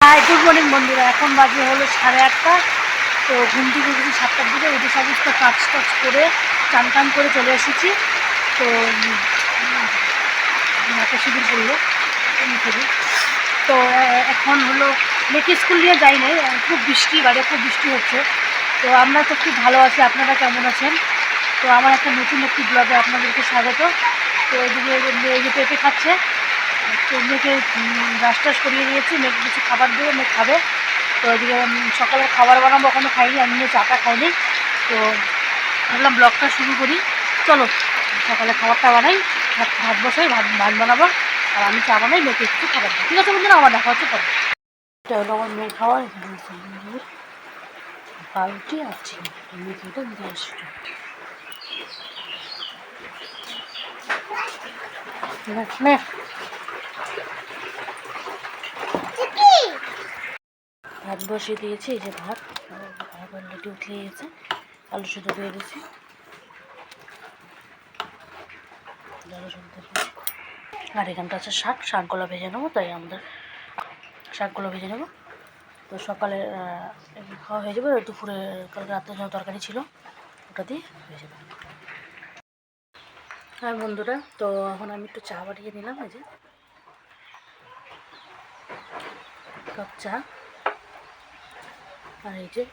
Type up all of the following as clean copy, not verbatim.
Hi good morning বন্ধুরা, এখন বাজে হলো 8:30। তো ঘুম থেকে উঠেছি 7টার দিকে, উঠে সমস্ত কাজ টাজ করে চান টান করে চলে এসেছি। তো মাথা শিবির করলো করে। তো এখন হলো মেয়েকে স্কুল নিয়ে যাই নাই, খুব বৃষ্টি, বাইরে খুব বৃষ্টি হচ্ছে। তো আমরা তো খুব ভালো আছি, আপনারা কেমন আছেন? তো আমার একটা নতুন একটি ব্লগে আপনাদেরকে স্বাগত। তো এদিকে মেয়ে যে পেঁপে খাচ্ছে, তো মেয়েকে ব্রাশ টাশ করিয়ে দিয়েছি, মেয়েকে কিছু খাবার দেবো, মেয়ে খাবে। তো এদিকে সকালে খাবার বানাবো, এখনও খাইনি, আমি নিয়ে চাটা খাইনি। তো ভাবলাম ব্লগটা শুরু করি, চলো সকালে খাবারটা বানাই, ভাত বসাই, ভাত বানাবো, আর আমি চা বানাই, মেয়েকে কিছু খাবার দিই। ঠিক আছে বন্ধুরা, আমার দেখা হচ্ছে পরে। এটা হলো আমার মেয়ে খাওয়ার, এখানে হচ্ছে বালতি আছে, মেয়েকে এটা দিয়ে আসছে। ভাত বসিয়ে দিয়েছি, এই যে ভাত অলরেডি উঠে গেছে, আলু সুদ্ধ দিয়ে দিয়েছি, আর এখানটা আছে শাকগুলো ভেজে নেবো, তাই আমাদের শাকগুলো ভেজে নেবো। তো সকালে খাওয়া হয়ে যাবে, দুপুরে কালকে রাত্রে যা তরকারি ছিল ওটা দিয়ে ভেজে দেবো। হ্যাঁ বন্ধুরা, তো এখন আমি একটু চা বানিয়ে নিলাম, এই যে কাপ চা, আর এই যে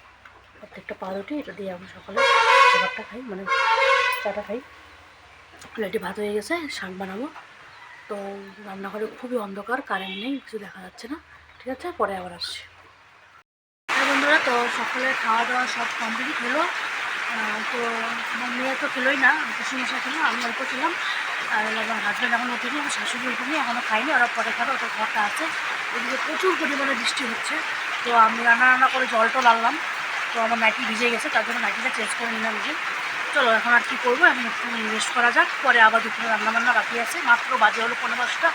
প্রত্যেকটা পাউরুটি, এটা দিয়ে আমি সকালে খাবারটা খাই, মানে চাটা খাই। প্লেটে ভাত হয়ে গেছে, শাক বানাবো। তো রান্নাঘরে খুবই অন্ধকার, কারেন্ট নেই, কিছু দেখা যাচ্ছে না। ঠিক আছে, পরে আবার আসছি। হ্যাঁ বন্ধুরা, তো সকালে খাওয়া দাওয়া সব কমপ্লিট হলো। তো আমার মেয়ে তো খেলোই না, শ্বশুরমশাই খেলো, আমি অল্প খেলাম। আর আমার হাজব্যান্ড এখনও ওঠেনি, আমার শাশুড়ি ওঠেনি, এখনও খাইনি, ওরা পরে খাবে, ওটা ঘরটা আছে। এদিকে প্রচুর পরিমাণে বৃষ্টি হচ্ছে। তো আমি রান্না করে জল টল আনলাম, তো আমার নাইটি ভিজে গেছে, তার জন্য নাইটিটা চেঞ্জ করে নিলাম। যে চলো এখন আর কী করবো, এখন একটু রেস্ট করা যাক, পরে আবার দুপুরে রান্নাবান্না বাকি আছে, মাত্র বাজে হলো 15টা।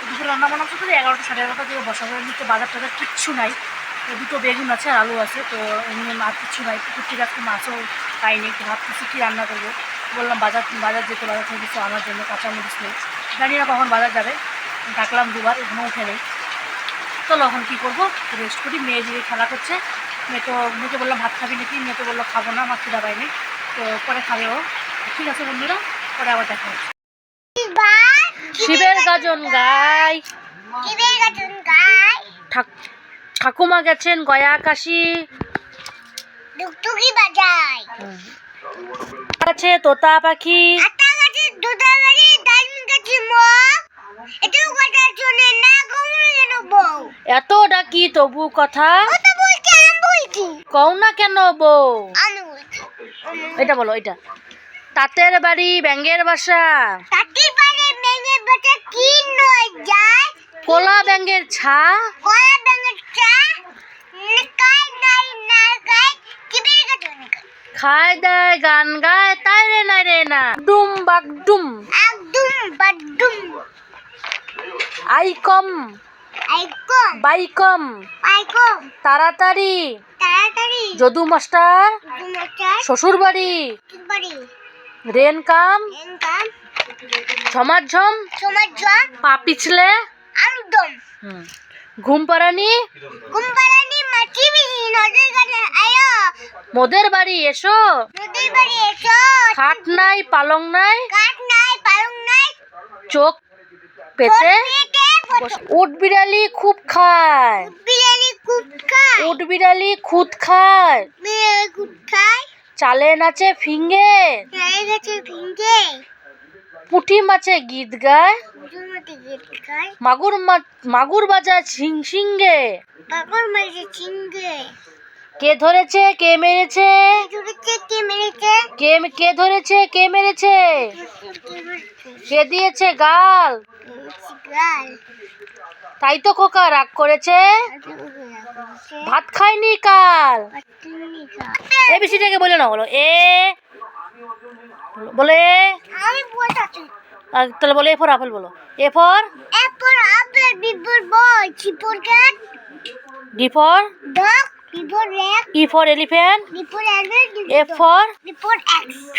দুপুরে রান্নাবান্না করতে 11টা 11:30 থেকে বসাবো। এমনিতে বাজার টাজার কিচ্ছু নাই, দুটো বেগুন আছে আর আলু আছে, তো এমনি আর কিচ্ছু নাই। পুকুর থেকে আজকে মাছও পাইনি, তো ভাবতেছি কী রান্না করবো। বললাম বাজার যেতে, বাজার থেকে কিছু আমার জন্য কাঁচামরিচ নেই, জানি না কখন বাজার যাবে, ডাকলাম দুবার, এখনও উঠে নেই। চলো এখন কী করবো, রেস্ট করি। মেয়ে যে খেলা করছে, মেয়েকে বললাম ভাত খাবি নাকি, মেয়ে তো বললো খাবো না, আমার খিদা পাইনি। তো পরে খাবে ও। ঠিক আছে বন্ধুরা, পরে আবার দেখা হচ্ছে। শিবের গাজন গাই, ঠাকুমা গেছেন গয়া আকাশি, আছে তোতা পাখি, এত ডাকি তবু কথা কও না কেন বউ। এটা বলো, এটা তাঁতের বাড়ি ব্যাঙের বাসা, কোলা ব্যাঙের ছা, খায় দেয় গান গায়, তাই রে নাই রে না, ডুম বাগডুম, আইকম বাইকম, তাড়াতাড়ি যদু মাস্টার শ্বশুর বাড়ি, রেন কাম ঝমাঝম, পা পিছলে ঘুম পাড়ানি, মোদের বাড়ি এসো, খাট নাই পালং নাই, চোখ পেতে, উট বিড়ালি খুব খায়, উট বিড়ালি খুদ খায়, চালে নাচে ফিঙ্গে, পুঁটি মাছে গীত গায়, মাগুর বাজায় ঝিংসিঙ্গে, কে ধরেছে কে মেরেছে, কে ধরেছে কে মেরেছে, কে দিয়েছে গাল, তাই তো খোকা রাগ করেছে, ভাত খায়নি কাল। এবিসিটাকে বলে না, বলো এ, বলে তাহলে বলো এ ফর আপেল, বলো A for D for dog, E for elephant, F for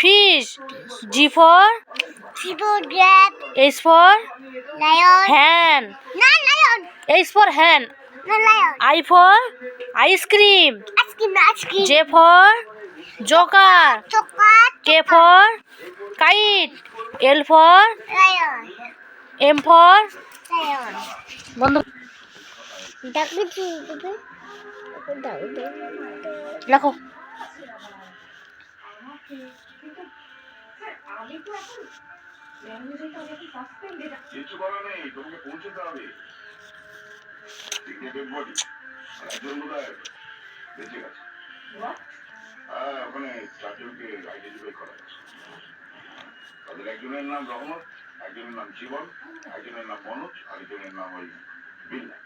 fish, G for giraffe, H for lion, hen, H for hen, I for ice cream. J for joker. K for kite. L for M for বন্ধু লেখো। কিছু করার নেই, তোমাকে পৌঁছতে হবে। একজন বোধহয় বেঁচে গেছে। হ্যাঁ, ওখানে চারজনকে আইডেন্টিফাই করা গেছে। তাদের একজনের নাম রহমত, একজনের নাম জীবন, একজনের নাম মনোজ, আরেকজনের নাম ওই বিল্লা।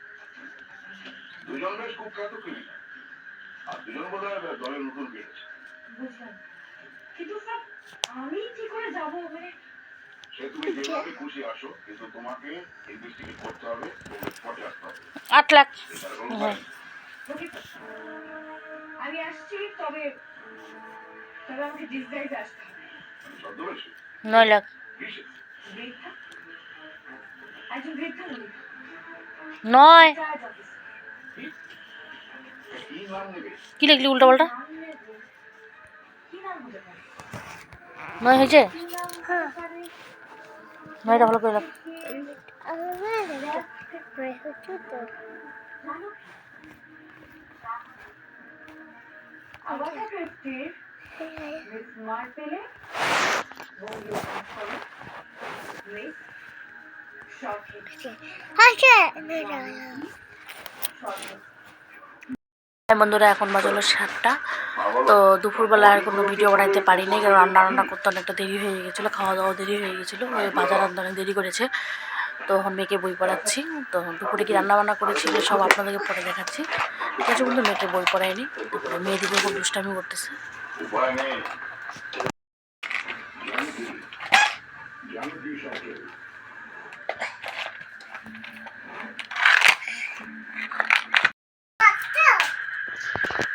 দুজন বেশ কুখ্যাত ক্রিমিনাল, আর দুজন বোধহয় দলের নতুন বেড়েছে। কিন্তু স্যার আমি কি করে যাবো ওখানে? সে তুমি যেভাবে খুশি আসো, কিন্তু তোমাকে ইনভেস্টিগেট করতে হবে, ওকে স্পটে আসতে হবে। 8 লাখ। আমি আসছি, তবে তবে আমাকে ডিসগাইজ আসতে হবে। ছদ্মবেশে 9 লাখ। বৃদ্ধা, একজন বৃদ্ধা মহিলা। 9 কি নাম নেবে? কি লিখলি উল্টা পাল্টা? কি নাম হতে পারে? 9 হয়েছে? 9টা ভালো করে লাগ। আগাথা ক্রিস্টির মিস মার্পেলে মিস শর্টলি। বন্ধুরা এখন বাজে হলো 7টা। তো দুপুরবেলা আর কোনো ভিডিও বানাইতে পারিনি, কারণ রান্না করতে অনেকটা দেরি হয়ে গেছিলো, খাওয়া দাওয়া দেরি হয়ে গেছিলো, বাজার আনতে অনেক দেরি করেছে। তো এখন মেয়েকে বই পড়াচ্ছি। তো দুপুরে কি রান্নাবান্না করেছি সব আপনাদেরকে পরে দেখাচ্ছি। ঠিক আছে বন্ধু, মেয়েকে বই পড়ায়নি। দুপুরে মেয়ে দিকে খুব দুষ্টামি করতেছে।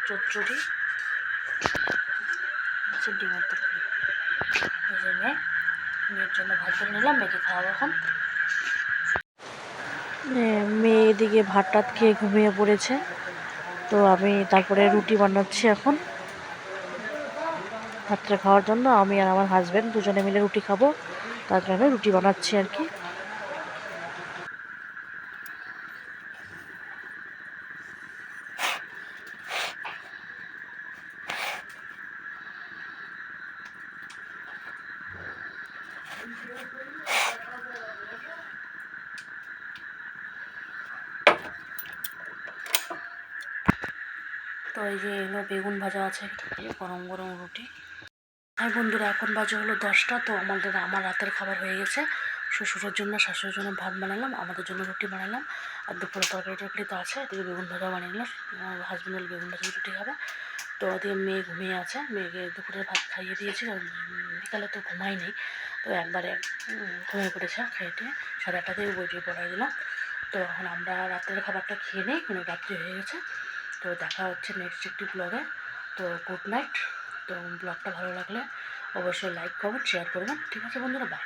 চচ্চড়ি ডিমের তরকারি। এই যে মেয়ের জন্য ভাত করে নিলাম, মেয়েকে খাওয়াবো এখন। মেয়ে এদিকে ভাত টাত খেয়ে ঘুমিয়ে পড়েছে। তো আমি তারপরে রুটি বানাচ্ছি এখন রাত্রে খাওয়ার জন্য। আমি আর আমার হাজব্যান্ড দুজনে মিলে রুটি খাবো, তার জন্য রুটি বানাচ্ছি আর কি। তো এই যে এগুলো বেগুন ভাজা আছে, গরম গরম রুটি। আর বন্ধুরা এখন বাজে হলো 10টা। তো আমার রাতের খাবার হয়ে গেছে। শ্বশুরের জন্য শাশুড়ির জন্য ভাত বানালাম, আমাদের জন্য রুটি বানালাম, আর দুপুরে তরকারি তো আছে। এদিকে বেগুন ভাজা বানিয়ে নিলাম, হাজব্যান্ড হলে বেগুন ভাজা রুটি খাবে। তো ওদিকে মেয়ে ঘুমিয়ে আছে, মেয়েকে দুপুরের ভাত খাইয়ে দিয়েছি, বিকালে তো ঘুমাই নেই। তো একবারে ঘুমিয়ে পড়েছে, খেয়ে দিয়ে 8:30 থেকে বইটি পড়াই দিলাম। তো এখন আমরা রাতের খাবারটা খেয়ে নিই, রাত্রি হয়ে গেছে। তো দেখা হচ্ছে নেক্সট একটি ব্লগে। তো গুড নাইট। তো ব্লগটা ভালো লাগলে অবশ্যই লাইক কমেন্ট শেয়ার করবেন। ঠিক আছে বন্ধুরা, বাই।